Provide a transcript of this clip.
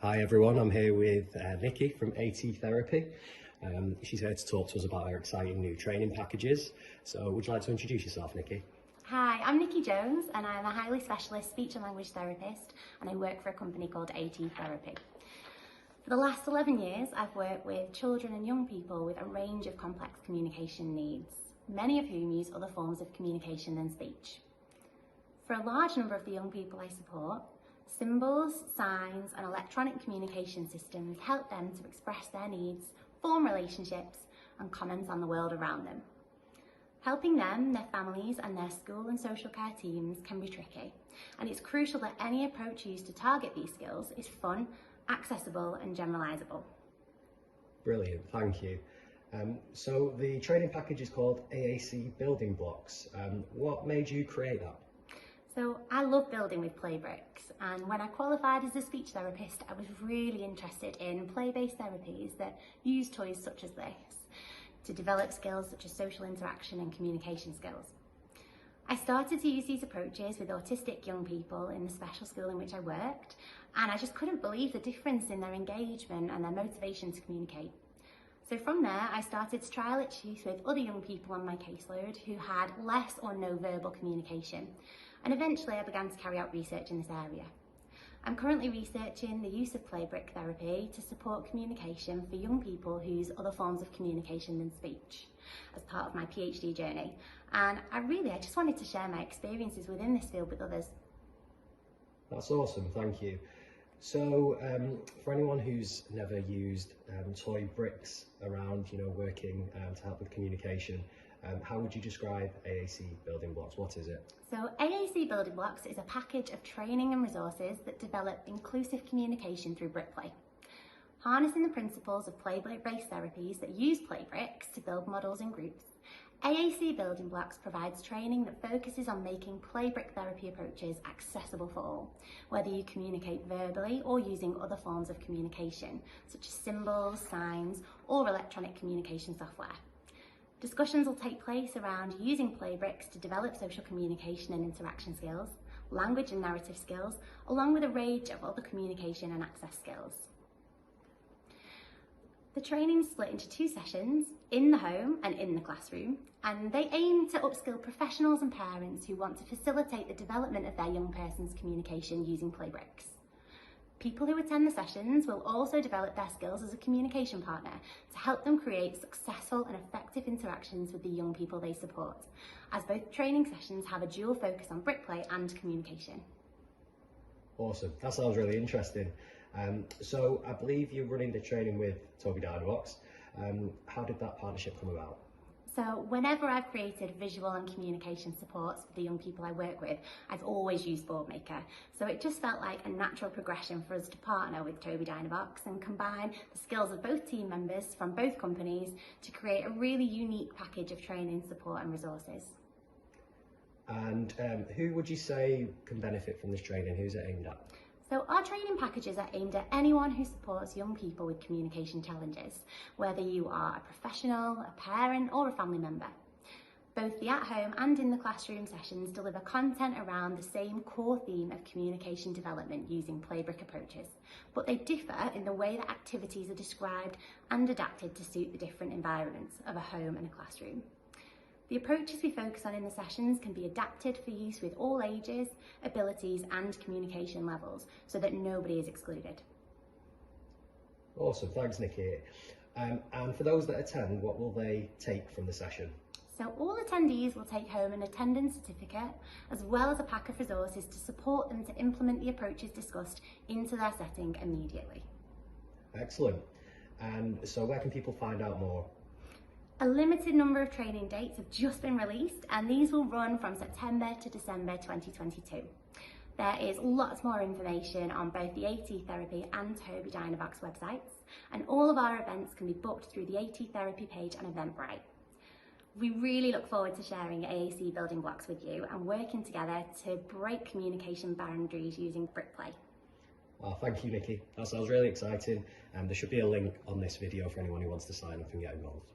Hi everyone, I'm here with Nikki from ATtherapy. She's here to talk to us about our exciting new training packages. So would you like to introduce yourself, Nikki? Hi, I'm Nikki Jones and I'm a highly specialist speech and language therapist and I work for a company called ATtherapy. For the last 11 years, I've worked with children and young people with a range of complex communication needs, many of whom use other forms of communication than speech. For a large number of the young people I support, symbols, signs and electronic communication systems help them to express their needs, form relationships and comment on the world around them. Helping them, their families and their school and social care teams can be tricky, and it's crucial that any approach used to target these skills is fun, accessible and generalisable. Brilliant, thank you. So the training package is called AAC Building Blocks. What made you create that? So I love building with play bricks, and when I qualified as a speech therapist, I was really interested in play-based therapies that use toys such as this to develop skills such as social interaction and communication skills. I started to use these approaches with autistic young people in the special school in which I worked, and I just couldn't believe the difference in their engagement and their motivation to communicate. So from there, I started to trial its use with other young people on my caseload who had less or no verbal communication, and eventually I began to carry out research in this area. I'm currently researching the use of play brick therapy to support communication for young people who use other forms of communication than speech as part of my PhD journey. And I just wanted to share my experiences within this field with others. That's awesome, thank you. So for anyone who's never used toy bricks around, working to help with communication, how would you describe AAC Building Blocks? What is it? So AAC Building Blocks is a package of training and resources that develop inclusive communication through brick play. Harnessing the principles of play-based therapies that use play bricks to build models in groups, AAC Building Blocks provides training that focuses on making play brick therapy approaches accessible for all, whether you communicate verbally or using other forms of communication, such as symbols, signs, or electronic communication software. Discussions will take place around using play bricks to develop social communication and interaction skills, language and narrative skills, along with a range of other communication and access skills. The training is split into 2 sessions, in the home and in the classroom, and they aim to upskill professionals and parents who want to facilitate the development of their young person's communication using play bricks. People who attend the sessions will also develop their skills as a communication partner to help them create successful and effective interactions with the young people they support, as both training sessions have a dual focus on brick play and communication. Awesome, that sounds really interesting. So I believe you're running the training with Tobii Dynavox. How did that partnership come about? So whenever I've created visual and communication supports for the young people I work with, I've always used Boardmaker. So it just felt like a natural progression for us to partner with Tobii Dynavox and combine the skills of both team members from both companies to create a really unique package of training, support and resources. And who would you say can benefit from this training? Who's it aimed at? So our training packages are aimed at anyone who supports young people with communication challenges, whether you are a professional, a parent or a family member. Both the at-home and in the classroom sessions deliver content around the same core theme of communication development using playbrick approaches, but they differ in the way that activities are described and adapted to suit the different environments of a home and a classroom. The approaches we focus on in the sessions can be adapted for use with all ages, abilities and communication levels so that nobody is excluded. Awesome, thanks Nikki. And for those that attend, what will they take from the session? So all attendees will take home an attendance certificate as well as a pack of resources to support them to implement the approaches discussed into their setting immediately. Excellent. And so where can people find out more? A limited number of training dates have just been released and these will run from September to December 2022. There is lots more information on both the ATtherapy and Tobii Dynavox websites, and all of our events can be booked through the ATtherapy page on Eventbrite. We really look forward to sharing AAC Building Blocks with you and working together to break communication boundaries using brick play. Oh, thank you Nikki, that sounds really exciting, and there should be a link on this video for anyone who wants to sign up and get involved.